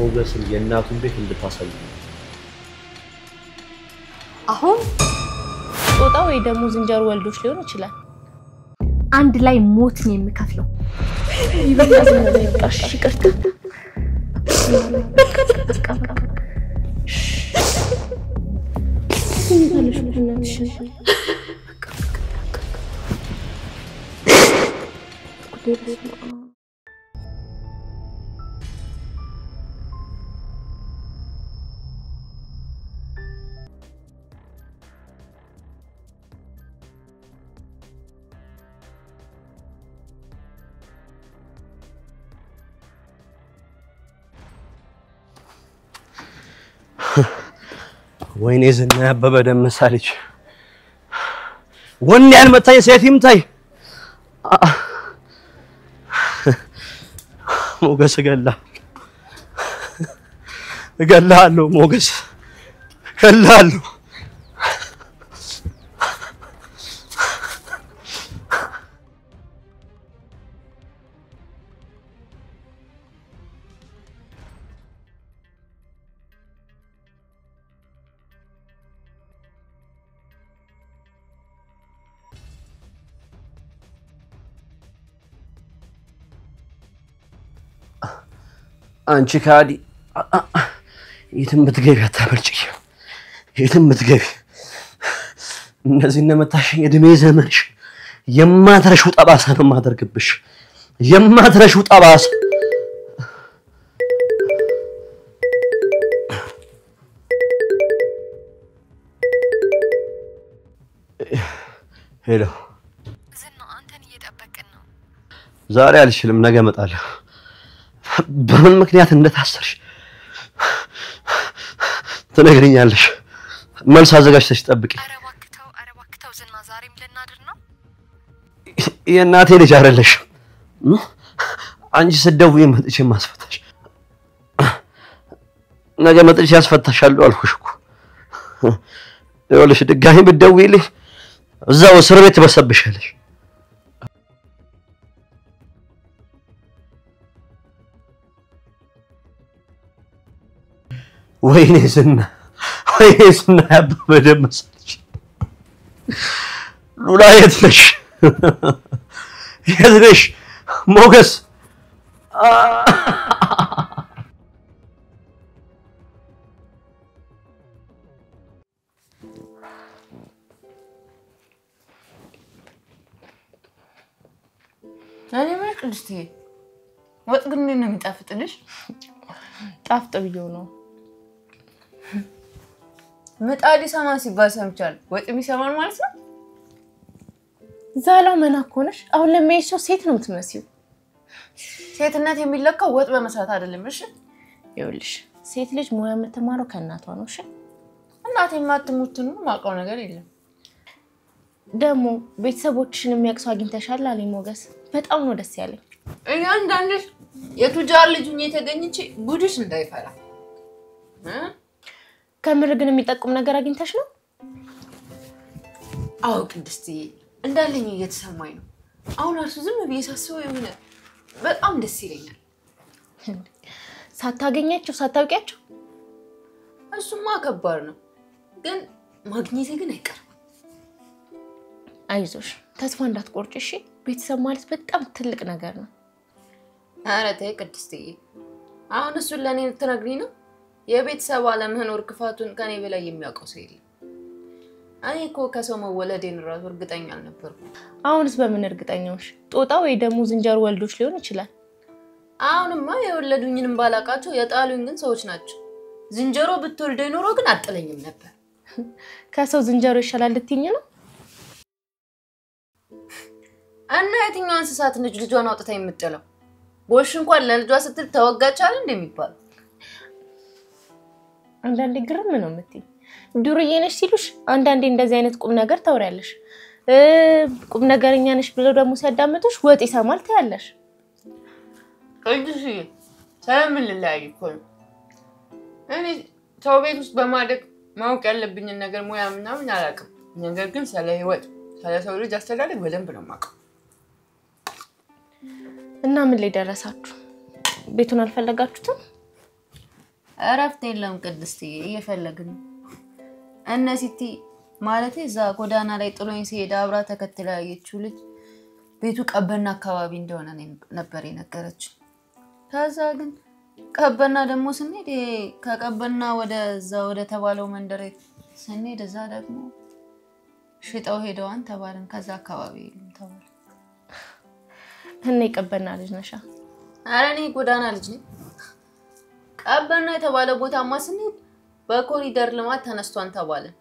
የሞገስን የእናቱን ቤት እንድታሳይ አሁን ጦጣ ወይ ደግሞ ዝንጀሮ ወልዶች ሊሆን ይችላል አንድ ላይ ሞት ነው የሚከፍለው ይበላዝ ነው በቃሽ ይቅርታ ወይኔ ዝና ያበበ ደመሳለች ወን ያልመታኝ ሴት ይምታይ ሞገስ እገላለሁ ሞገስ እገላለሁ አንቺ ካዲ የትም ብትገቢ አታመልጪ የትም ብትገቢ እነዚህ እንደመታሽኝ እድሜ ዘመንሽ የማትረሺው ጠባሳ ነው ማደርግብሽ የማትረሺው ጠባሳ ሄሎ ዝና አንተን እየጠበቅን ነው ዛሬ አልችልም ነገ እመጣለሁ በምን ምክንያት እንደታሰርሽ ትነግሪኛለሽ መልስ አዘጋጅተሽ ጠብቂ አረባክተው ዝና ዛሬም ልናድር ነው የእናቴ ልጅ አይደለሽ አንቺ ስትደውይ መጥቼ ማስፈታሽ ነገ መጥቼ ያስፈታሻለሁ አልኩሽ እኮ ይኸውልሽ ድጋሚ ብትደውይልኝ እዛው እስር ቤት ትበሰብሻለሽ ወይኔ ዝና ያበበ ደመሳለች ሉላ የት ነሽ ሞገስ እኔ ምን ቅድስቴ ወጥ ግን ነው የሚጣፍጥልሽ ጣፍጥ ብየው ነው ምጣድ ሰማ ሲባል ሰምቻለሁ ወጥ የሚሰማን ማለት ነው ዛላው መናክ ሆነሽ አሁን ለሚይሽው ሴት ነው የምትመስዩ ሴትነት የሚለካው ወጥ በመስራት አይደለም እሺ ይኸውልሽ ሴት ልጅ ሙያ የምትማረው ከእናቷ ነው እሺ እናቴ ማትሙት ነው ማውቀው ነገር የለም ደሞ ቤተሰቦችሽን የሚያቅሰው አግኝተሻል አለኝ ሞገስ በጣም ነው ደስ ያለኝ እያንዳንድሽ የቱጃር ልጅኝ የተገኘች ጉድሽ እንዳይፈራ ከምር ግን የሚጠቁም ነገር አግኝተሽ ነው አው ቅድስቴ እንዳለኝ እየተሰማኝ ነው አሁን እርሱ ዝም ብዬ ሳስበው የሆነ በጣም ደስ ይለኛል ሳታገኛቸው ሳታውቂያቸው እሱማ ከባድ ነው ግን ማግኘቴ ግን አይቀርም አይዞሽ ተስፋ እንዳትቆርጪ እሺ ቤተሰብ ማለት በጣም ትልቅ ነገር ነው ኧረ ተይ ቅድስቴ አሁን እሱ ለኔ ልትነግሪኝ ነው የቤተሰብ አለመኖር ክፋቱን ከኔ በላይ የሚያውቀው ሰው የለም እኔ እኮ ከሰው መወለዴን ራሱ እርግጠኛ አልነበርኩም አሁንስ በምን እርግጠኛ ነሽ ጦጣ ወይ ደግሞ ዝንጀሮ ወልዶች ሊሆን ይችላል አሁንማ የወለዱኝንም ባላቃቸው የጣሉኝ ግን ሰዎች ናቸው ዝንጀሮ ብትወልደኝ ኖሮ ግን አጥለኝም ነበር ከሰው ዝንጀሮ ይሻላል ልትይኝ ነው እና የትኛው እንስሳት ነች ልጇን አውጥታ የምትጥለው ጎሽ እንኳን ለልጇ ስትል ተወጋቻል እንደሚባል አንዳንዴ ግርም ነው የምትይ ዱርዬ ነሽ ሲሉሽ አንዳንዴ እንደዚህ አይነት ቁም ነገር ታወሪያለሽ ቁም ነገርኛ ነሽ ብለው ደግሞ ሲያዳምጡሽ ወጥ ይሰማል ታያለሽ ቅድስቴ ሰላም ልላይ እኮ እኔ ሰው ቤት ውስጥ በማደግ ማውቅ ያለብኝ ነገር ሙያ ምናምን አላውቅም ነገር ግን ስለ ህይወት ስለ ሰው ልጅ አስተዳደግ በደንብ ነው የማውቀው እና ምን ላይ ደረሳችሁ ቤቱን አልፈለጋችሁትም እረፍት የለም ቅድስትዬ እየፈለግን እነሲቲ ማለቴ እዛ ጎዳና ላይ ጥሎኝ ሲሄድ አብራ ተከትላ ያየችው ልጅ ቤቱ ቀበና አካባቢ እንደሆነ ነበር የነገረች ከዛ ግን ቀበና ደግሞ ስንሄድ ከቀበና ወደ ተባለው መንደር ስንሄድ እዛ ደግሞ ሽጣው ሄደዋን ተባለን ከዛ አካባቢ ተባለ እኔ ቀበና ልጅ ነሻ አረኔ ጎዳና ልጅ ነኝ ቀበና የተባለ ቦታማ ስንሄድ በኮሪደር ልማት ተነስቷን ተባለን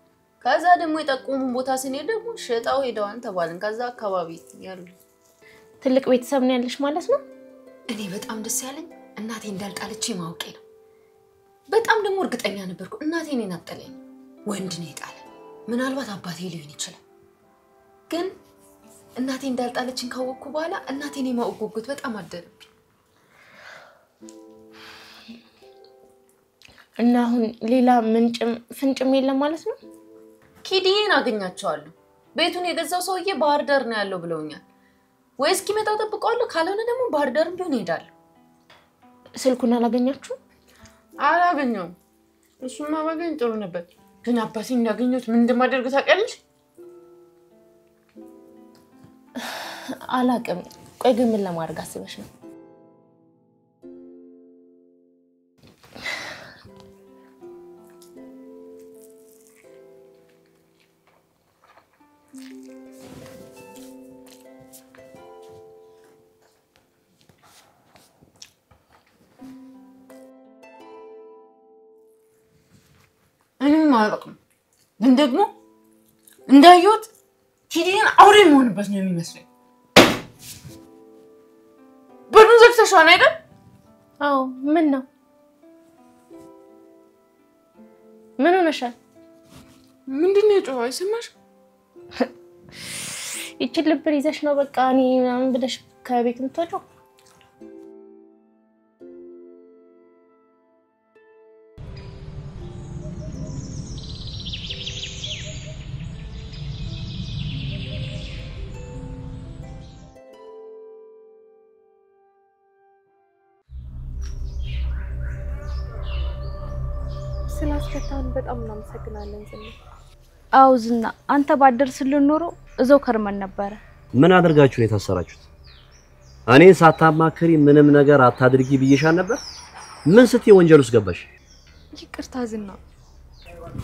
ከዛ ደግሞ የጠቆሙ ቦታ ስንሄድ ደግሞ ሽጣው ሄደዋን ተባለን ከዛ አካባቢ ያሉ ትልቅ ቤተሰብ ነው ያለሽ ማለት ነው እኔ በጣም ደስ ያለኝ እናቴ እንዳልጣለች ማውቄ ነው በጣም ደግሞ እርግጠኛ ነበርኩ እናቴ እኔን አጣለኝ ወንድ ነው የጣለ ምናልባት አባቴ ሊሆን ይችላል ግን እናቴ እንዳልጣለችን ካወቅኩ በኋላ እናቴን የማውቁት በጣም አደረብኝ እና አሁን ሌላ ፍንጭም የለም ማለት ነው ኪዲዬን አገኛቸዋለሁ ቤቱን የገዛው ሰውዬ ባህር ዳር ነው ያለው ብለውኛል ወይስ ኪመጣው ተጠብቀዋለሁ ካልሆነ ደግሞ ባህር ዳርም ቢሆን ይሄዳል ስልኩን አላገኘውም እሱማ ባገኝ ጥሩ ነበር ግን አባቴ እንዳገኘሁት ምን እንደማደርግ ታውቂያለሽ አላቅም ቆይ ግን ምን ለማድረግ አስበሽ ነው ማለቅም ግን ደግሞ እንዳይዩት ኪዲን አውሬ መሆንበት ነው የሚመስለው በሩን ዘግተሻው ነው አይደል አዎ ምን ነው ምን ሆነሻል ምንድነው የጮኸው አይሰማሽ ይችልብር ይዘሽ ነው በቃ እኔ ምናምን ብለሽ ከቤት ምትወጪው ስላስከታን በጣም እናመሰግናለን ዝና አው ዝና አንተ ባደርስልን ኖሮ እዛው ከርመን ነበር ምን አድርጋችሁ ነው የታሰራችሁት እኔ ሳታማክሪ ምንም ነገር አታድርጊ ብዬሻል ነበር ምን ስትይ ወንጀል ውስጥ ገባሽ ይቅርታ ዝና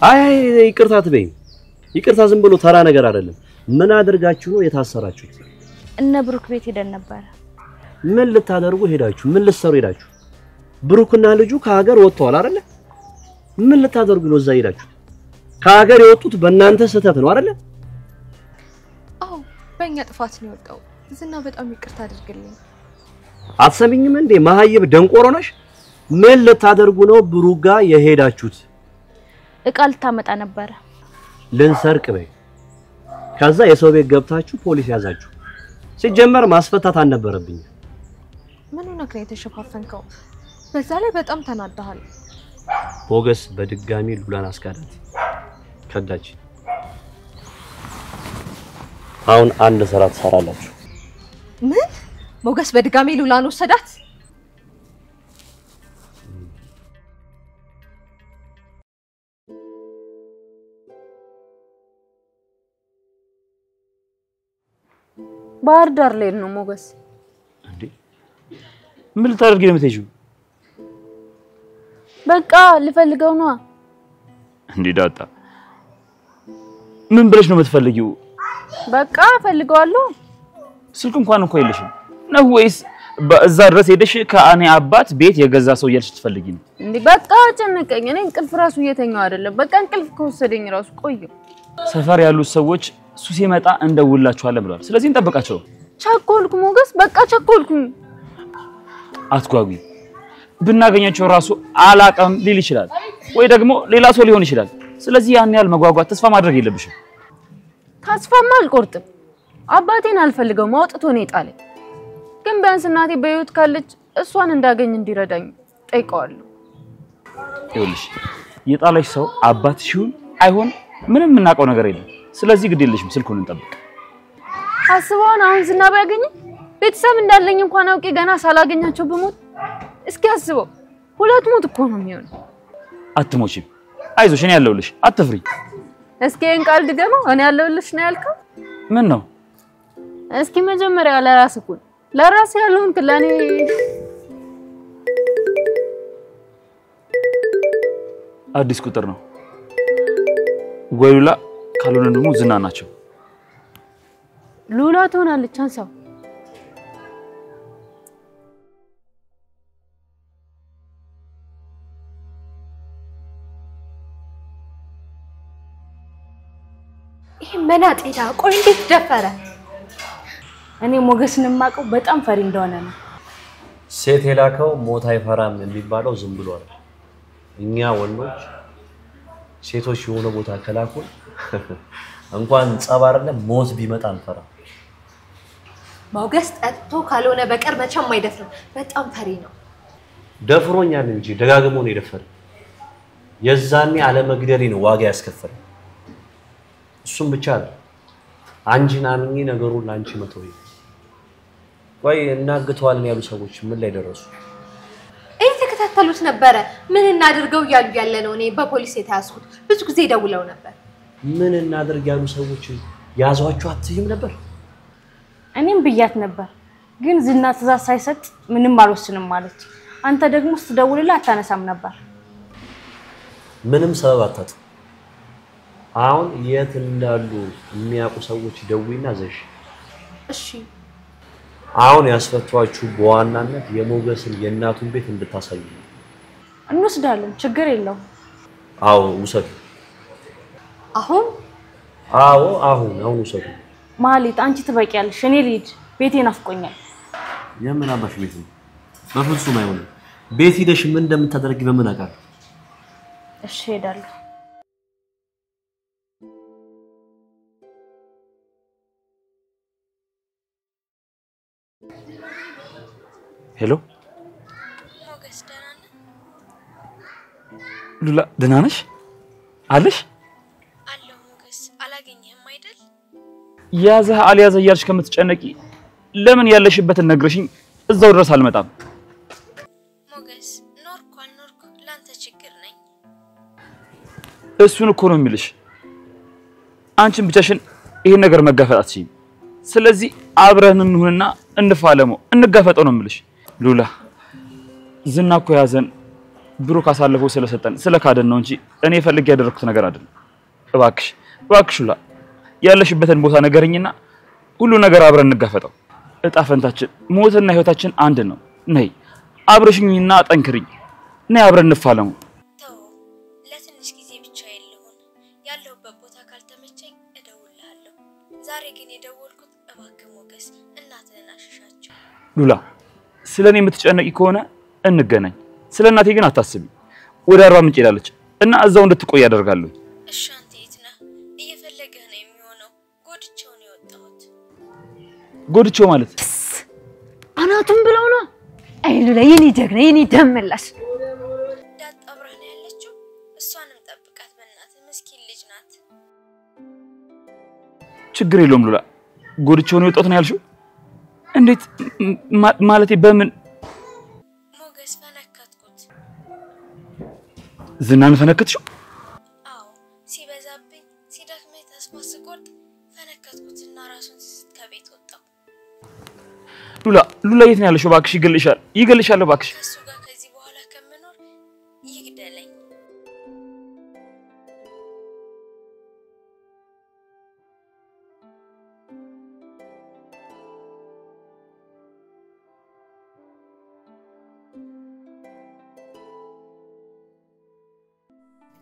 አይ ይቅርታ ትበይ ይቅርታ ዝም ብሎ ተራ ነገር አይደለም ምን አድርጋችሁ ነው የታሰራችሁት እነ ብሩክ ቤት ሄደን ነበር ምን ልታደርጉ ሄዳችሁ ምን ልትሰሩ ሄዳችሁ ብሩክና ልጁ ከሀገር ወጥተዋል አይደል ምን ልታደርጉ ነው እዛ ሄዳችሁ ከሀገር የወጡት በእናንተ ስህተት ነው አይደል አው በእኛ ጥፋት ነው የወጣው ዝና በጣም ይቅርታ አድርግልኝ አትሰሚኝም እንዴ ማህይብ ደንቆሮ ነሽ ምን ልታደርጉ ነው ብሩክ ጋር የሄዳችሁት እቃል ታመጣ ነበር ልንሰርቅ በይ ከዛ የሰው ቤት ገብታችሁ ፖሊስ ያዛችሁ ሲጀመር ማስፈታት አልነበረብኝ ምን ሆነክ ነው የተሸፋፈንከው በዛ ላይ በጣም ተናደሃል ሞገስ በድጋሚ ሉላን አስካዳት ከዳች አሁን አንድ ስራ ትሰራላችሁ ምን ሞገስ በድጋሚ ሉላን ወሰዳት ባህር ዳር ላይ ነው ሞገስ እንዴ ምን ልታደርጊ ነው የምትሄጂው በቃ ልፈልገው ነው እንዴ ዳጣ ምን ብለሽ ነው የምትፈልጊው በቃ ፈልገዋለሁ ስልክ እንኳን እኮ የለሽም ነው ወይስ በዛ ድረስ ሄደሽ ከአኔ አባት ቤት የገዛ ሰው ያልሽ ትፈልጊ ነው እንዴ በቃ ጨነቀኝ እኔ እንቅልፍ ራሱ እየተኛው አይደለም በቃ እንቅልፍ ከወሰደኝ ራሱ ቆየው ሰፈር ያሉ ሰዎች ሱስ ይመጣ እንደውላችኋለን ብለዋል ስለዚህ እንጠብቃቸው ቸኮልኩ ሞገስ በቃ ቸኮልኩ አትጓጉ ብናገኛቸው ራሱ አላቀም ሊል ይችላል ወይ ደግሞ ሌላ ሰው ሊሆን ይችላል ስለዚህ ያን ያህል መጓጓት ተስፋ ማድረግ የለብሽም ተስፋማ አልቆርጥም አባቴን አልፈልገው ማውጥቶ ነው የጣለኝ ግን ቢያንስ እናቴ በህይወት ካለች እሷን እንዳገኝ እንዲረዳኝ ጠይቀዋለሁ ይኸውልሽ የጣለሽ ሰው አባትሽ ይሁን አይሆን ምንም እናቀው ነገር የለም ስለዚህ ግድ የለሽም ስልኩን እንጠብቅ አስበውን አሁን ዝናብ ያገኝ ቤተሰብ እንዳለኝ እንኳን አውቄ ገና ሳላገኛቸው በሞት እስኪ አስበው ሁለት ሞት እኮ ነው የሚሆነው አትሞቺም አይዞሽ እኔ ያለሁልሽ አትፍሪ እስኪ ይሄን ቃል ድገመው እኔ ያለሁልሽ ነው ያልከው ምን ነው እስኪ መጀመሪያ ለራስህ ኩን ለራስህ ያለውን ለኔ አዲስ ቁጥር ነው ወይ ሉላ ካልሆነ ደግሞ ዝና ናቸው ሉላ ትሆናለች አንሳው ይሄ መናጤታ ቆይ እንዴት ደፈረ እኔ ሞገስን ማቀው በጣም ፈሪ እንደሆነ ነው ሴት የላከው ሞት አይፈራም የሚባለው ዝም ብሎ አይደል እኛ ወንዶች ሴቶች የሆነ ቦታ ከላኩን እንኳን ጸባርለ ሞት ቢመጣ አንፈራ ሞገስ ጠጥቶ ካልሆነ በቀር መቼም አይደፍርም በጣም ፈሪ ነው ደፍሮኛል እንጂ ደጋግሞ ነው የደፈረ የዛኔ አለ መግደሪ ነው ዋጋ ያስከፈለ እሱም ብቻ አይደል አንቺን አምኜ ነገሩን ላንቺ መተው ወይ እናግተዋለን ያሉ ሰዎች ምን ላይ ደረሱ እየተከታተሉት ነበር ምን እናድርገው ያሉ ያለ ነው እኔ በፖሊስ የተያዝኩት ብዙ ጊዜ ደውለው ነበር ምን እናድርግ ያሉ ሰዎች ያዟቸው አትይም ነበር እኔም ብያት ነበር ግን ዝና ትእዛዝ ሳይሰጥ ምንም አልወስንም ማለት አንተ ደግሞ ስትደውልልህ አታነሳም ነበር ምንም ሰበብ አታጥ አሁን የት እንዳሉ የሚያውቁ ሰዎች ደውይና ዘሽ እሺ አሁን ያስፈቷችሁ በዋናነት የሞገስን የእናቱን ቤት እንድታሳዩ እንወስዳለን ችግር የለው አዎ ውሰዱ አሁን ውሰዱ ማህሌት አንቺ ትበቂያለሽ እኔ ልሂድ ቤቴ ናፍቆኛል የምን አባሽ ቤት ነው በፍጹም አይሆንም ቤት ሄደሽ ምን እንደምታደርጊ በምን አውቃለሁ እሺ ሄዳለሁ ሄሎ ሞገስ ደህና ነህ? ሉላ ደህና ነሽ አለሽ አለሁ ሞገስ አላገኘህም አይደል? ያዘህ አልያዘህ እያልሽ ከምትጨነቂ ለምን ያለሽበትን ነግረሽኝ እዛው ድረስ አልመጣም ሞገስ ኖርኩ አልኖርኩ ላንተ ችግር ነኝ እሱን እኮ ነው የሚልሽ አንቺን ብቻሽን ይሄን ነገር መጋፈጥ አትችይም ስለዚህ አብረን እንሁንና እንፋለመው እንጋፈጠው ነው የሚልሽ ሉላ ዝና እኮ ያዘን ብሩክ አሳልፈው ስለሰጠን ስለካደን ነው እንጂ እኔ ፈልጌ ያደረኩት ነገር አይደለም እባክሽ ሉላ ያለሽበትን ቦታ ነገርኝና ሁሉ ነገር አብረን እንጋፈጠው እጣ ፈንታችን ሞትና ህይወታችን አንድ ነው ነይ አብረሽኝና አጠንክሪኝ ነይ አብረን እንፋለመው ተው ለትንሽ ጊዜ ብቻ የለሁን ያለሁበት ቦታ ካልተመቸኝ እደውልልሃለሁ ዛሬ ግን የደወልኩት እባክህ ሞገስ እናትህን አሽሻቸው ሉላ ስለኔ የምትጨነቂ ከሆነ እንገናኝ ስለናቴ ግን አታስቢ ወደ አርባ ምንጭ ሄዳለች እና እዛው እንድትቆይ ያደርጋለሁ እሺ አንተ የት ነህ እየፈለገህ ነው የሚሆነው ጎድቼው ነው የወጣሁት ጎድቼው ማለት አናቱን ብለው ነው አይ ሉላ የኔ ጀግና የኔ ደምላሽ ዳጣ አብራ ነው ያለችው እሷንም ጠብቃት በእናትህ ምስኪን ልጅ ናት ችግር የለውም ሉላ ጎድቼው ነው የወጣሁት ነው ያልሽው እንዴት ማለቴ በምን ሞገስ ፈነከትኩት ዝናን ፈነከትሽው አዎ ሲበዛብኝ ሲደክመኝ ተስፋ ስቆርጥ ፈነከትኩትና ራሱን ሲስት ከቤት ወጣው ሉላ የት ነው ያለሽው እባክሽ ይገልሻል እባክሽ ከሱ ጋር ከዚህ በኋላ ከምኖር ይግደለኝ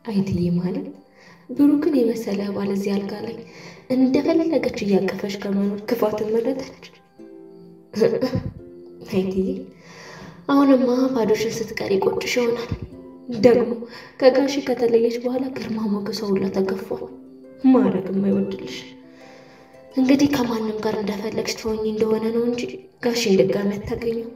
አይትዬ ማለት ብሩክን የመሰለ ባል እዚህ አልጋ ላይ እንደፈለገች እያቀፈች ከመኖር ክፋትን መረጠች። አይትዬ አሁንማ ባዶሽን ስትቀሪ ቆጭሽ ይሆናል። ደግሞ ከጋሽ ከተለየች በኋላ ግርማ ሞገሷ ሁላ ተገፏል። ማረግም አይወድልሽ። እንግዲህ ከማንም ጋር እንደፈለግሽ ትሆኚ እንደሆነ ነው እንጂ ጋሽን ድጋሚ አታገኘው።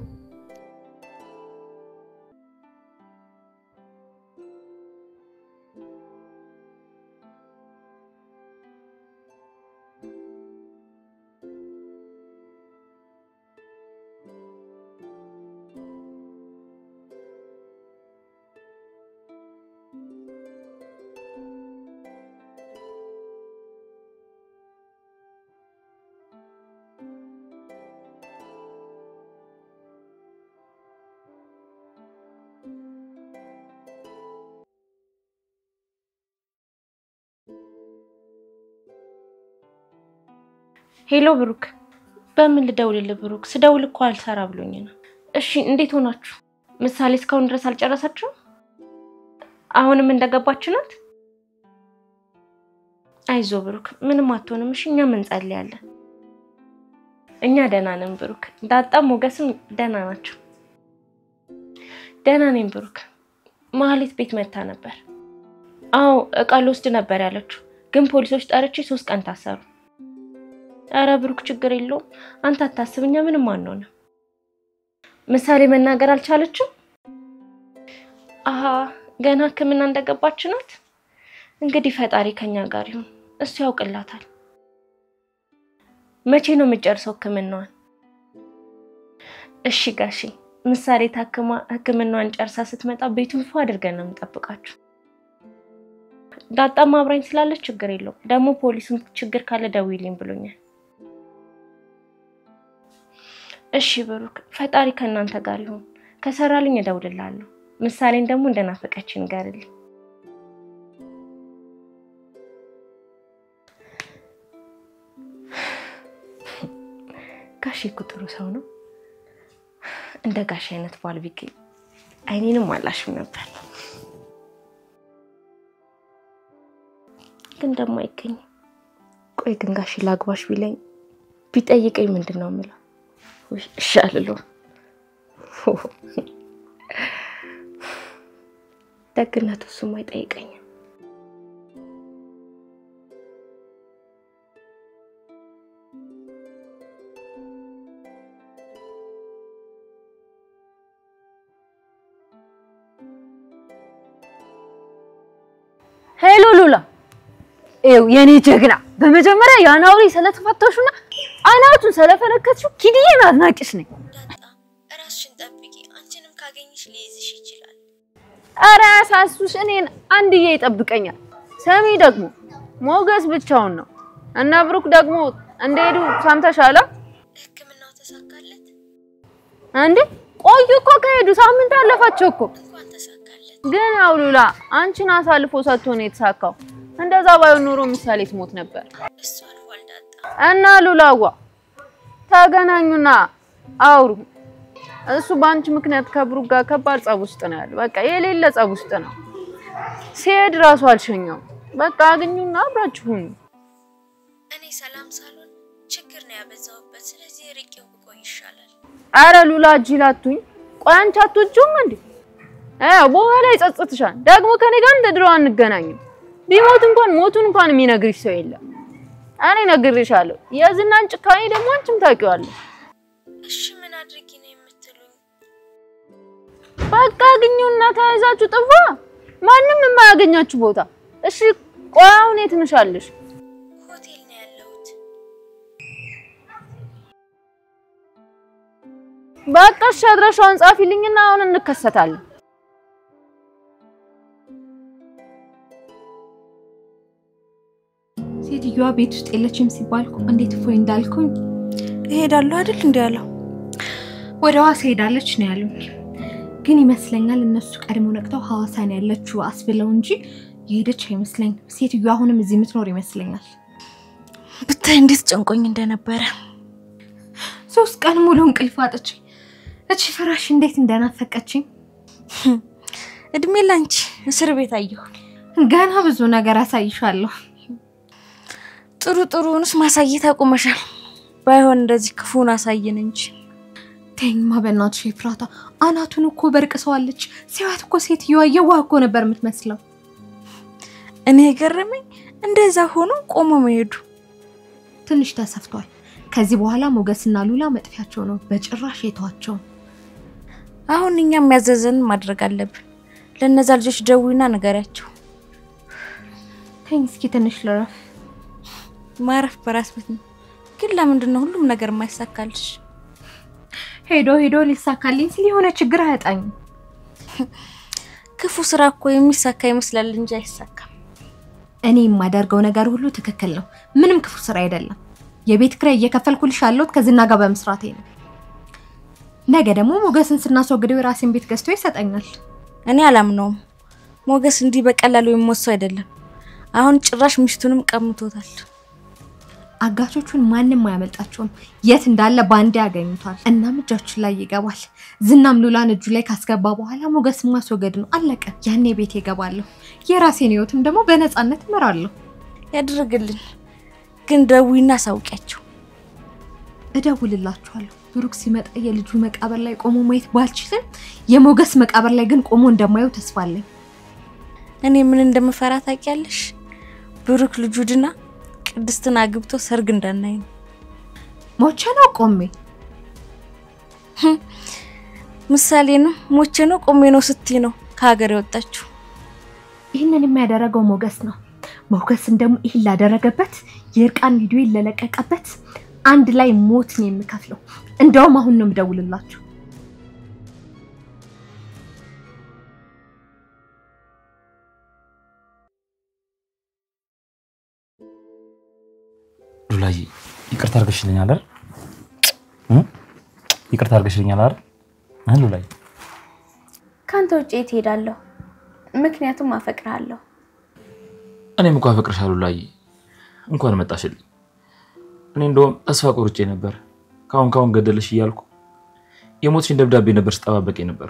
ሄሎ ብሩክ በምን ልደውልልህ ብሩክ ስደውል እኮ አልሰራ ብሎኝ ነው እሺ እንዴት ሆናችሁ ምሳሌ እስካሁን ድረስ አልጨረሳችሁ አሁንም እንደገባች ናት አይዞ ብሩክ ምንም አትሆንም እሺ እኛ ምን ጸልያለን እኛ ደህና ነን ብሩክ ዳጣም ሞገስም ደህና ናቸው ደህና ነን ብሩክ ማህሌት ቤት መጣ ነበር አው እቃ ልወስድ ነበር ያለችው ግን ፖሊሶች ጠርቼ 3 ቀን ታሰሩ አረ ብሩክ ችግር የለውም አንተ አታስብኛ ምንም አንሆነ ምሳሌ መናገር አልቻለችም አሃ ገና ከምን እንደገባች ናት እንግዲህ ፈጣሪ ከኛ ጋር ይሁን እሱ ያውቅላታል መቼ ነው የምጨርሰው ከመናን እሺ ጋሺ ምሳሌ ታከማ ህክምናዋን ጨርሳ ስትመጣ ቤቱን ፏ አድርገን ነው የምንጠብቃችሁ ዳጣ ማብራኝ ስላለች ችግር የለውም ደግሞ ፖሊሱን ችግር ካለ ደውይልኝ ብሎኛል እሺ ብሩክ ፈጣሪ ከናንተ ጋር ይሁን ከሰራልኝ እደውልልሃለሁ ምሳሌን ደግሞ እንደናፈቀችኝ ጋርልኝ ጋሽ ቁጥሩ ሰው ነው እንደ ጋሽ አይነት ባል ቢገኝ አይኔንም አላሽም ነበር ግን ደግሞ አይገኝ ቆይ ግን ጋሽ ላግባሽ ቢለኝ ቢጠይቀኝ ምንድነው ማለት ሻልሎ ደግነቱ እሱም አይጠይቀኝም ሄሎ ሉላ የኔ ጀግና በመጀመሪያ ያናውሪ ስለተፈተሹና አይናቱን ስለፈለከችው ኪዲዬን አድናቂሽ ነኝ ራስሽን ጠብቂ አንቺንም ካገኝሽ ሊይዝሽ ይችላል አረ አሳሱሽ እኔን አንድዬ ይጠብቀኛል ሰሚ ደግሞ ሞገስ ብቻውን ነው እና ብሩክ ደግሞ እንደሄዱ ሰምተሻላ ህክምናው ተሳካለት አንዴ ቆዩ እኮ ከሄዱ ሳምንት አለፋቸው እኮ እንኳን ተሳካለት ግን አውሉላ አንቺን አሳልፎ ሰጥቶ ነው የተሳካው እንደዛ ባይሆን ኖሮ ምሳሌ ትሞት ነበር እሱ አልፏል ዳጣ እና ሉላዋ ታገናኙና አውሩ እሱ ባንቺ ምክንያት ከብሩክ ጋር ከባድ ጸብ ውስጥ ነው ያለው በቃ የሌለ ጸብ ውስጥ ነው ሲሄድ ራሱ አልሸኘው በቃ አግኙና አብራችሁን እኔ ሰላም ሳልሆን ችግር ነው ያበዛውበት ስለዚህ ርቄው ብቆይ ይሻላል አረ ሉላ ጂላቱኝ ቆይ አንቺ አትወጂውም እንዴ በኋላ ይጸጽትሻል ደግሞ ከኔ ጋር እንደድሮው አንገናኝም ቢሞት እንኳን ሞቱን እንኳን የሚነግርሽ ሰው የለም እኔ ነግሬሻለሁ የዝናን ጭካኔ ደግሞ አንቺም ታውቂዋለሽ እሺ ምን አድርጊ ነው የምትሉኝ በቃ አግኙና ተያይዛችሁ ጥፋ ማንንም የማያገኛችሁ ቦታ እሺ ቆይ አሁን የት ነሻለሽ ሆቴል ነው ያለሁት በቃ እሺ አድራሻውን ጻፊልኝና አሁን እንከሰታለን ሴትዮዋ ቤት ውስጥ የለችም ሲባልኩ እንዴት ፎይ እንዳልኩኝ እሄዳለሁ አይደል እንዴ ያለው ወደ ሐዋሳ ሄዳለች ነው ያሉኝ ግን ይመስለኛል እነሱ ቀድሞ ነቅተው ሐዋሳን ያለችው አስብለው እንጂ የሄደች አይመስለኝ ሴትዮዋ አሁንም እዚህ የምትኖር ይመስለኛል ብታይ እንዴት ጨንቆኝ እንደነበረ 3 ቀን ሙሉ እንቅልፍ አጥቼ እቺ ፍራሽ እንዴት እንደናፈቀችኝ እድሜ ላንቺ እስር ቤት አየሁ ገና ብዙ ነገር አሳይሻለሁ ጥሩንስ ማሳየት አቆመሻል ባይሆን እንደዚህ ክፉን አሳየን እንጂ ተኝማ በእናትሽ ፍራታ አናቱን እኮ በርቅሰዋለች ሲያት እኮ ሴትዮዋ የዋህ እኮ ነበር የምትመስለው እኔ ገረመኝ እንደዛ ሆኖ ቆሞ መሄዱ ትንሽ ተሰፍቷል ከዚህ በኋላ ሞገስና ሉላ መጥፊያቸው ነው በጭራሽ የተዋቸው አሁን እኛም ያዘዘን ማድረግ አለብን ለነዛ ልጆች ደውይና ንገሪያቸው እስኪ ትንሽ ልረፍ ማረፍ በራስ ቤት ነው ግን ለምንድን ነው ሁሉም ነገር የማይሳካልሽ ሄዶ ሊሳካልኝ ሲል የሆነ ችግር አያጣኝ ክፉ ስራ እኮ የሚሳካ ይመስላል እንጂ አይሳካም እኔ የማደርገው ነገር ሁሉ ትክክል ነው ምንም ክፉ ስራ አይደለም የቤት ክራይ እየከፈልኩልሽ አለሁት ከዝና ጋር በመስራቴ ነው ነገ ደግሞ ሞገስን ስናስወግደው ራሴን ቤት ገዝቶ ይሰጠኛል እኔ አላምነውም ሞገስ እንዲህ በቀላሉ የሚሞሰው አይደለም አሁን ጭራሽ ሚስቱንም ቀምቶታል አጋቾቹን ማንንም አያመልጣቸውም። የት እንዳለ ባንዴ ያገኙታል። እናም እጃችን ላይ ይገባል። ዝናም ሉላን እጁ ላይ ካስገባ በኋላ ሞገስ ማስወገድ ነው። አለቀ። ያኔ ቤት ይገባለሁ። የራሴን ህይወትም ደግሞ በነፃነት እመራለሁ። ያድርግልን። ግን ደውይና ሳውቂያቸው። እደውልላችኋለሁ። ብሩክ ሲመጣ የልጁ መቃብር ላይ ቆሞ ማየት ባልችልም የሞገስ መቃብር ላይ ግን ቆሞ እንደማየው ተስፋ አለኝ። እኔ ምን እንደምፈራ ታውቂያለሽ? ብሩክ ልጁ ድና ቅድስትን አግብቶ ሰርግ እንዳናይ ነው። ሞቼ ነው ቆሜ ምሳሌ ነው። ሞቼ ነው ቆሜ ነው ስትይ ነው ከሀገር የወጣችው። ይህንን የሚያደርገው ሞገስ ነው። ሞገስን ደግሞ ይህን ላደረገበት የእርቃን ቪዲዮ ለለቀቀበት አንድ ላይ ሞት ነው የሚከፍለው። እንደውም አሁን ነው የምደውልላችሁ። ሉላዬ ይቅርታ አድርገሽልኛል አይደል? ይቅርታ አድርገሽልኛል አይደል? ሉላዬ ካንተ ውጪ እሄዳለሁ፣ ምክንያቱም አፈቅርሃለሁ። እኔም እኮ አፈቅርሻለሁ ሉላዬ። እንኳን መጣሽልኝ። እኔ እንደውም ተስፋ ቆርጬ ነበር። ካሁን ገደልሽ እያልኩ የሞትሽን ደብዳቤ ነበር ስጠባበቅ ነበር።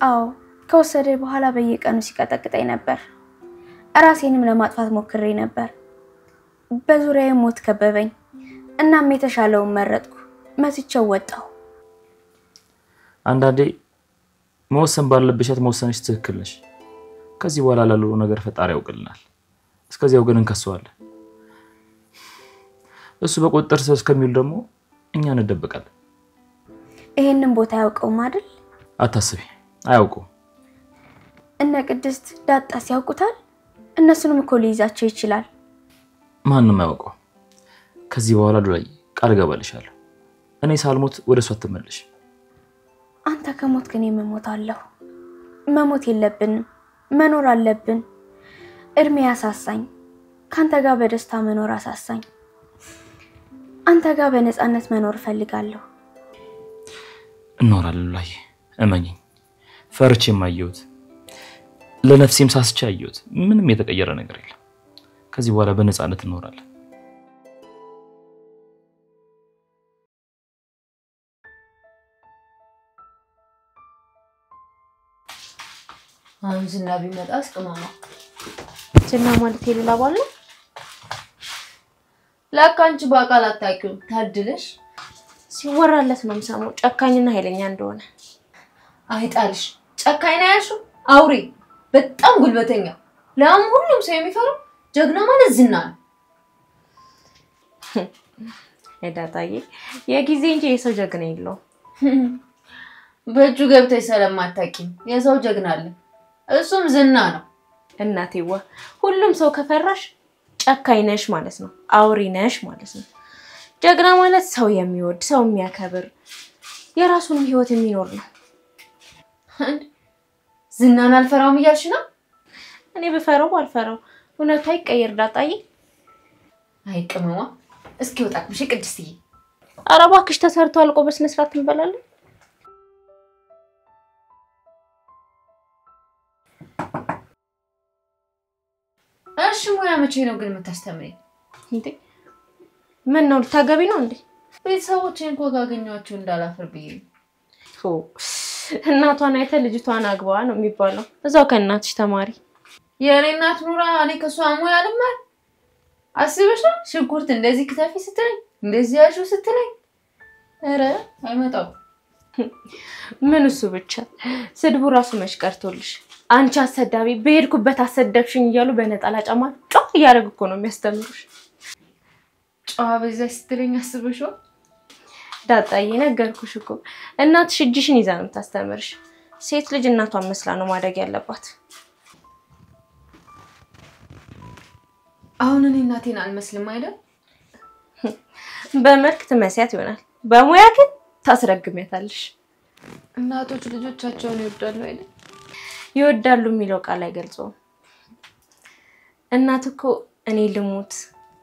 አዎ ከወሰደ በኋላ በየቀኑ ሲቀጠቅጠኝ ነበር። ራሴንም ለማጥፋት ሞክሬ ነበር። በዙሪያዬ ሞት ከበበኝ። እናም የተሻለውን መረጥኩ። መስቼው ወጣሁ። አንዳንዴ መወሰን ባለብሻት መወሰንሽ ትክክል ነሽ። ከዚህ በኋላ ላለው ነገር ፈጣሪ ያውቅልናል። እስከዚያው ግን እንከሰዋለን። እሱ በቁጥጥር ስር እስከሚውል ደግሞ እኛ እንደበቃለን። ይሄንን ቦታ ያውቀው አይደል? አታስቢ፣ አያውቀው። እነ ቅድስት ዳጣስ ያውቁታል? እነሱንም እኮ ሊይዛቸው ይችላል። ማንንም አያውቀው። ከዚህ በኋላ ሉላዬ ቃል ገባልሻለሁ፣ እኔ ሳልሞት ወደሷ አትመለሽ። አንተ ከሞት ግን የምሞታለሁ። መሞት የለብንም፣ መኖር አለብን። እድሜ ያሳሳኝ፣ ካንተ ጋር በደስታ መኖር አሳሳኝ። አንተ ጋር በነፃነት መኖር ፈልጋለሁ። እኖራለሁ ሉላዬ፣ እመኚኝ። ፈርቼም አየሁት፣ ለነፍሴም ሳስቼ አየሁት። ምንም የተቀየረ ነገር የለም። ከዚህ በኋላ በነፃነት እንኖራለን። አሁን ዝና ቢመጣ አስቀማማ። ዝና ማለት የሉላ ባል ነው? ለካ አንቺ በአካል አታውቂውም። ታድለሽ። ሲወራለት ነው የምሰማው ጨካኝና ኃይለኛ እንደሆነ። አይጣልሽ። ጨካኝ ነው ያልሽው? አውሬ፣ በጣም ጉልበተኛ፣ ለአሁን ሁሉም ሰው የሚፈራው ጀግና ማለት ዝና ነው። ዳጣዬ የጊዜ እንጂ የሰው ጀግና የለውም። በእጁ ገብተሽ ስለማታውቂም የሰው ጀግና አለ፣ እሱም ዝና ነው። እናቴዋ ሁሉም ሰው ከፈራሽ ጨካኝ ነሽ ማለት ነው፣ አውሬ ነሽ ማለት ነው። ጀግና ማለት ሰው የሚወድ ሰው የሚያከብር የራሱን ህይወት የሚኖር ነው። ዝናን አልፈራውም እያልሽ ነው? እኔ በፈራው አልፈራው እውነቱ አይቀየር ዳጣዬ። አይቀመማ። እስኪ ወጣክሽ ቅድስትዬ። ኧረ እባክሽ ተሰርቶ አልቆ በስነ ስርዓት እንበላለን። እሺ ሙያ መቼ ነው ግን የምታስተምሪኝ? እንዴ ምን ነው ልታገቢ ነው እንዴ? ቤተሰቦቼን እኮ ካገኘኋቸው እንዳላፍር ብዬ ኦ እናቷን አይተ ልጅቷን አግባ ነው የሚባለው። እዛው ከእናትሽ ተማሪ። የኔ እናት ኑራ እኔ ከሷ ሙያ ልማር አስበሻል? ሽንኩርት እንደዚህ ክተፊ ስትለኝ እንደዚህ ያሹ ስትለኝ ኧረ አይመጣው። ምን እሱ ብቻ ስድቡ ራሱ መሽቀርቶልሽ። አንቺ አሰዳቢ በሄድኩበት አሰደብሽኝ እያሉ በነጣላ ጫማ ጮህ እያደረጉ እኮ ነው የሚያስተምሩሽ። ጫዋ በዛ ስትለኝ አስበሽው? ዳጣዬ ነገርኩሽ እኮ እናትሽ እጅሽን ይዛ ነው የምታስተምርሽ። ሴት ልጅ እናቷን መስላ ነው ማደግ ያለባት። አሁን እኔ እናቴን አልመስልም አይደል? በመልክ ትመስያት ይሆናል፣ በሙያ ግን ታስረግሚያታለሽ። እናቶች ልጆቻቸውን ይወዳሉ አይደል? ይወዳሉ የሚለው ቃል አይገልጸውም። እናት እኮ እኔ ልሙት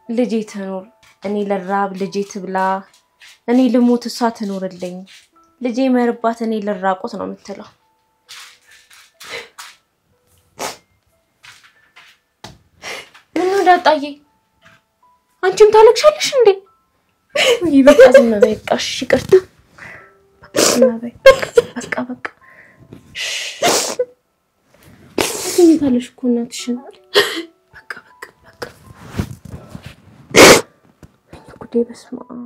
ልጄ ትኑር፣ እኔ ልራብ ልጄ ትብላ፣ እኔ ልሙት እሷ ትኑርልኝ፣ ልጄ መርባት እኔ ልራቆት ነው የምትለው። ምን ዳጣዬ አንቺም ታለቅሻለሽ እንዴ? ይበቃ ዝም በይ በቃ እሺ ይቅርታ በቃ ዝም በይ በቃ ትኝታለሽ እኮ እናትሽን በቃ ጉዴ በስመ አብ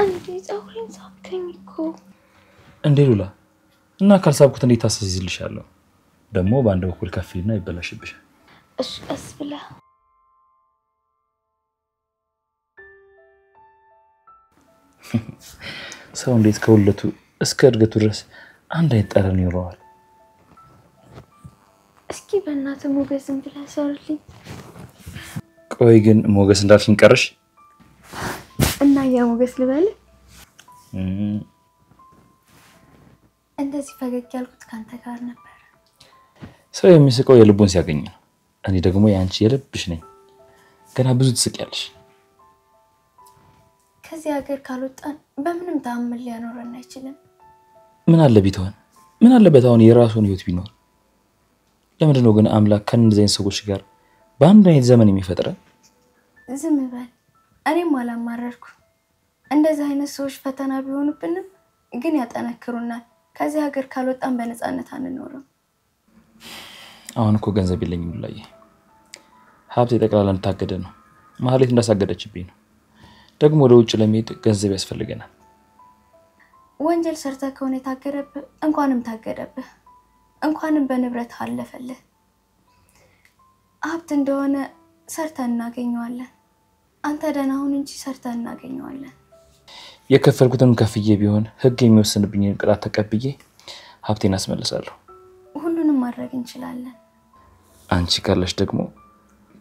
አንዴ ፀጉሬን ሳብከኝ እኮ እንዴ ሉላ እና ካልሳብኩት እንዴት ታስይዝልሻለሁ ደግሞ በአንድ በኩል ከፍልና ይበላሽብሻል እሺ ቀስ ብለህ ሰው እንዴት ከሁለቱ እስከ እድገቱ ድረስ አንድ አይጠረን ይሮዋል እስኪ በእናትህ ሞገስን ብለህ ሰርልኝ ቆይ ግን ሞገስ እንዳልሽኝ ቀርሽ እና ያ ሞገስ ልበል እንደዚህ ፈገግ ያልኩት ካንተ ጋር ነበር ሰው የሚስቀው የልቡን ሲያገኝ ነው እኔ ደግሞ ያንቺ የልብሽ ነኝ ገና ብዙ ትስቂያለሽ ከዚህ ሀገር ካልወጣን በምንም ተአምር ሊያኖረን አይችልም ምን አለ ቢተውን ምን አለበት አሁን የራሱን ህይወት ቢኖር ለምንድን ነው ግን አምላክ ከእነዚህ ሰዎች ጋር በአንድ አይነት ዘመን የሚፈጥረን ዝም በል እኔም አላማረርኩ እንደዚህ አይነት ሰዎች ፈተና ቢሆኑብንም ግን ያጠነክሩናል ከዚህ ሀገር ካልወጣን በነፃነት አንኖርም አሁን እኮ ገንዘብ የለኝም ሉላዬ ሀብቴ ጠቅላላ እንታገደ ነው ማህሌት እንዳሳገደችብኝ ነው ደግሞ ወደ ውጭ ለመሄድ ገንዘብ ያስፈልገናል ወንጀል ሰርተ ከሆነ ታገደብህ እንኳንም ታገደብህ እንኳንም በንብረት አለፈልህ ሀብት እንደሆነ ሰርተን እናገኘዋለን አንተ ደህና ሁን እንጂ ሰርተን እናገኘዋለን የከፈልኩትን ከፍዬ ቢሆን ህግ የሚወስንብኝ ቅጣት ተቀብዬ ሀብቴን አስመልሳለሁ ሁሉንም ማድረግ እንችላለን አንቺ ካለሽ ደግሞ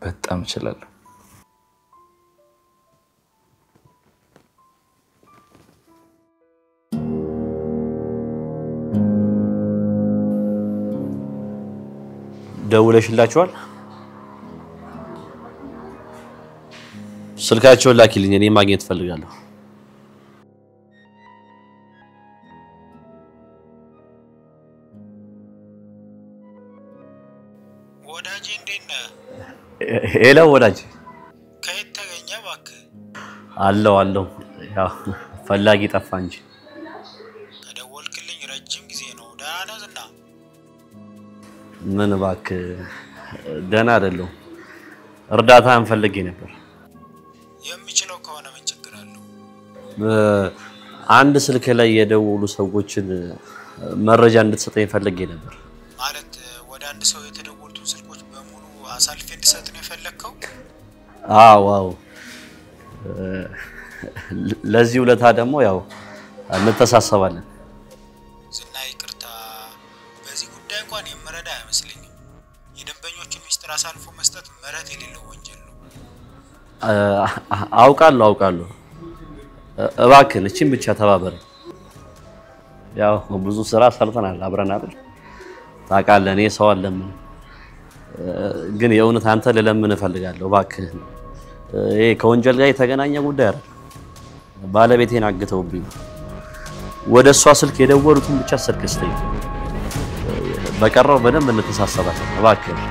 በጣም እችላለሁ ደውለሽላችኋል ስልካቸውን ላኪልኝ እኔ ማግኘት ፈልጋለሁ ወዳጄ እንዴት ነህ ሄሎ ወዳጄ ከየት ተገኘ እባክህ አለው ያው ፈላጊ ጠፋ እንጂ ከደወልክልኝ ረጅም ጊዜ ነው ደህና ነህ ዝና ምን እባክህ ደህና አይደለሁ እርዳታን ፈልጌ ነበር የሚችለው ከሆነ ምን ችግር አለው አንድ ስልክ ላይ የደወሉ ሰዎችን መረጃ እንድትሰጠኝ ፈልጌ ነበር ማለት ወደ አንድ ሰው የተደወሉትን ስልኮች በሙሉ አሳልፌ እንድሰጥ ነው የፈለከው ዋው ለዚህ ውለታ ደግሞ ያው እንተሳሰባለን ዝና ይቅርታ በዚህ ጉዳይ እንኳን የምረዳ አይመስልኝም የደንበኞችን ሚስጥር አሳልፎ መስጠት ምህረት የሌለው ወንጀል ነው አውቃለሁ እባክህን እቺን ብቻ ተባበረ ያው ብዙ ስራ ሰርተናል አብረን አይደል ታውቃለህ እኔ ሰው አለምን ግን የእውነት አንተ ለለምን እፈልጋለሁ እባክህን ይሄ ከወንጀል ጋር የተገናኘ ጉዳይ አይደል ባለቤቴን አግተውብኝ ወደሷ ስልክ የደወሉትን ብቻ ስልክ ስተይ በቀረው በደንብ እንተሳሰባለን እባክህ